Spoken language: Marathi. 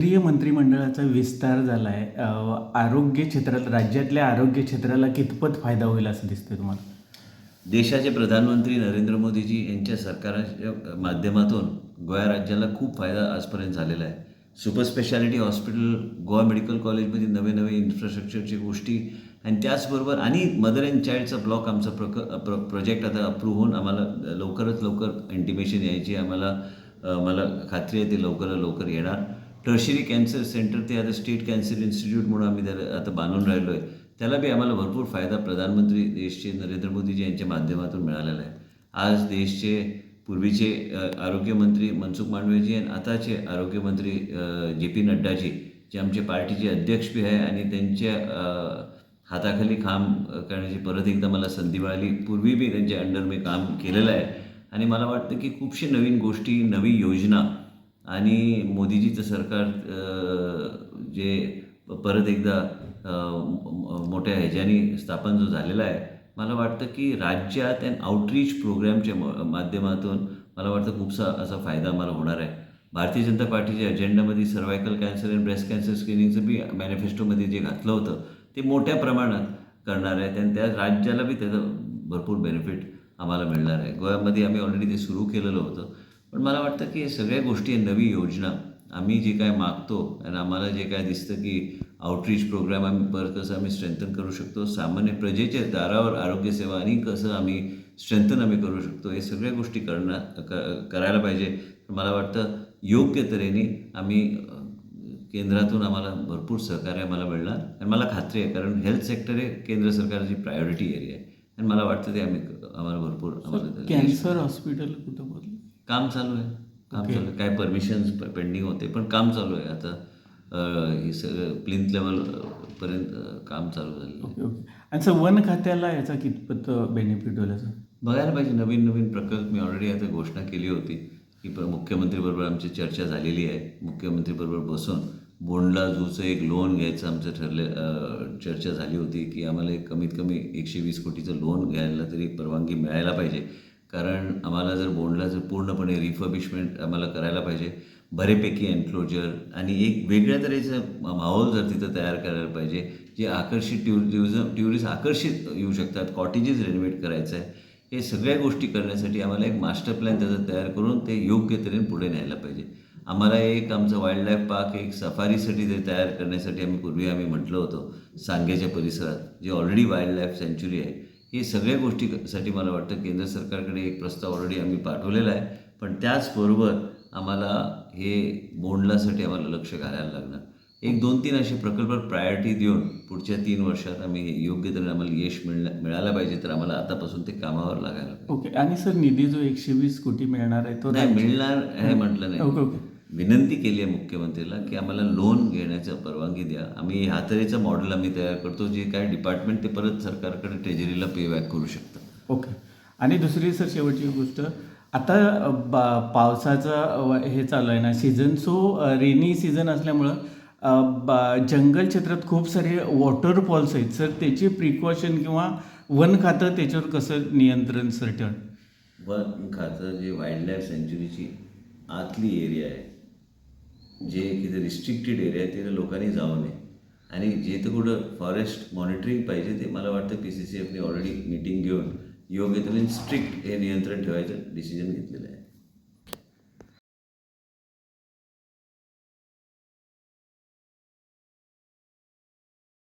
केंद्रीय मंत्रिमंडळाचा विस्तार झाला आहे. आरोग्य क्षेत्रात राज्यातल्या आरोग्य क्षेत्राला कितपत फायदा होईल असं दिसतं तुम्हाला? देशाचे प्रधानमंत्री नरेंद्र मोदीजी यांच्या सरकारच्या माध्यमातून गोवा राज्याला खूप फायदा आजपर्यंत झालेला आहे. Super speciality hospital, Goa medical कॉलेजमध्ये नवे नवे इन्फ्रास्ट्रक्चरची गोष्टी आणि त्याचबरोबर आणि मदर अँड चाइल्डचा ब्लॉक आमचा प्रोजेक्ट आता अप्रूव्ह होऊन आम्हाला लवकरात लवकर इंटिमेशन यायची मला खात्री आहे ते लवकर येणार. टर्शरी कॅन्सर सेंटर ते आता स्टेट कॅन्सर इन्स्टिट्यूट म्हणून आम्ही त्याला आता बांधून राहिलो आहे. त्याला बी आम्हाला भरपूर फायदा प्रधानमंत्री देशचे नरेंद्र मोदीजी यांच्या माध्यमातून मिळालेला आहे. आज देशचे पूर्वीचे आरोग्यमंत्री मनसुख मांडवीयजी आणि आताचे आरोग्यमंत्री JP नड्डाजी जे आमच्या पार्टीचे अध्यक्ष बी आहे आणि त्यांच्या हाताखाली काम करण्याची परत एकदा मला संधी मिळाली. पूर्वी बी त्यांच्या अंडर मी काम केलेलं आहे आणि मला वाटतं की खूपशे नवीन गोष्टी, नवी योजना आणि मोदीजीचं सरकार जे परत एकदा मोठ्या ह्याच्याने स्थापन जो झालेला आहे, मला वाटतं की राज्यात अँड आउटरीच प्रोग्रॅमच्या माध्यमातून मला वाटतं खूपसा असा फायदा मला होणार आहे. भारतीय जनता पार्टीच्या अजेंडामध्ये सर्वायकल कॅन्सर आणि ब्रेस्ट कॅन्सर स्क्रीनिंगचं बी मॅनिफेस्टोमध्ये जे घातलं होतं ते मोठ्या प्रमाणात करणार आहे आणि त्या राज्याला बी त्याचं भरपूर बेनिफिट आम्हाला मिळणार आहे. गोव्यामध्ये आम्ही ऑलरेडी ते सुरू केलेलं होतं. पण मला वाटतं की सगळ्या गोष्टी नवी योजना आम्ही जे काय मागतो आणि आम्हाला जे काय दिसतं की आउटरीच प्रोग्राम आम्ही परत कसं आम्ही स्ट्रेंथन करू शकतो, सामान्य प्रजेच्या दारावर आरोग्यसेवा आणि कसं आम्ही स्ट्रेंथन करू शकतो, हे सगळ्या गोष्टी करायला पाहिजे. मला वाटतं योग्य तऱ्हेने आम्ही केंद्रातून आम्हाला भरपूर सहकार्य आम्हाला मिळणार आणि मला खात्री आहे कारण हेल्थ सेक्टर हे केंद्र सरकारची प्रायोरिटी एरिया आहे आणि मला वाटतं ते आम्हाला भरपूर कॅन्सर हॉस्पिटल कुठं बोललं? काम चालू आहे. काय परमिशन्स पेंडिंग होते पण काम चालू आहे. आता हे सगळं प्लिंथ लेवलपर्यंत काम चालू झालं. ओके. आणि सर वन खात्याला याचा कितपत बेनिफिट होईल असं बघायला पाहिजे. नवीन प्रकल्प मी ऑलरेडी आता घोषणा केली होती की मुख्यमंत्रीबरोबर आमची चर्चा झालेली आहे. मुख्यमंत्रीबरोबर बसून बोंडला झूचं एक लोन घ्यायचं आमचं चर्चा झाली होती की आम्हाला कमीत कमी 120 कोटीचं लोन घ्यायला तरी परवानगी मिळायला पाहिजे. कारण आम्हाला जर बोंडला पूर्णपणे रिफर्बिशमेंट आम्हाला करायला पाहिजे, बऱ्यापैकी एन्क्लोजर आणि एक वेगळ्या तऱ्हेचं माहोल जर तिथं तयार करायला पाहिजे जे आकर्षित टुरिस्ट आकर्षित येऊ शकतात. कॉटेजेस रेनोव्हेट करायचं आहे. हे सगळ्या गोष्टी करण्यासाठी आम्हाला एक मास्टर प्लॅन त्याचं तयार करून ते योग्य तऱ्हेने पुढे न्यायला पाहिजे. आम्हाला एक आमचं वाईल्ड लाईफ पार्क एक सफारीसाठी ते तयार करण्यासाठी पूर्वी आम्ही म्हटलं होतं सांगेच्या परिसरात जे ऑलरेडी वाईल्ड लाईफ सँच्युरी आहे. हे सगळ्या गोष्टीसाठी मला वाटतं केंद्र सरकारकडे एक प्रस्ताव ऑलरेडी आम्ही पाठवलेला आहे. पण त्याचबरोबर आम्हाला हे बोंडलासाठी आम्हाला लक्ष घालायला लागणार. 1-2-3 असे प्रकल्प प्रायोरिटी देऊन पुढच्या 3 वर्षात आम्ही योग्य तऱ्हेने आम्हाला यश मिळायला पाहिजे तर आम्हाला आतापासून ते कामावर लागायला पाहिजे. ओके. आणि सर निधी जो 120 कोटी मिळणार आहे तो नाही मिळणार हे म्हटलं नाही. ओके. विनंती केली आहे मुख्यमंत्रीला की आम्हाला लोन घेण्याचं परवानगी द्या. आम्ही ह्या तऱ्हेचं मॉडेल आम्ही तयार करतो जे काय डिपार्टमेंट ते परत सरकारकडे ट्रेजरीला पे बॅक करू शकतं. ओके. आणि दुसरी सर शेवटची गोष्ट आता पावसाचं हे चालू आहे ना सीझन, सो रेनी सीझन असल्यामुळं जंगल क्षेत्रात खूप सारे वॉटरफॉल्स आहेत सर. त्याची प्रिकॉशन किंवा वन खातं त्याच्यावर कसं नियंत्रण सर ठेवणं? वन खातं जे वाईल्ड लाईफ सँच्युरीची आतली एरिया आहे जे किती रिस्ट्रिक्टेड एरिया आहे तिथे लोकांनी जाऊ नये आणि जे तर कुठं फॉरेस्ट मॉनिटरिंग पाहिजे ते मला वाटतं PCCFने ऑलरेडी मीटिंग घेऊन योग्य तऱ्हेने स्ट्रिक्ट हे नियंत्रण ठेवायचं डिसिजन घेतलेलं आहे.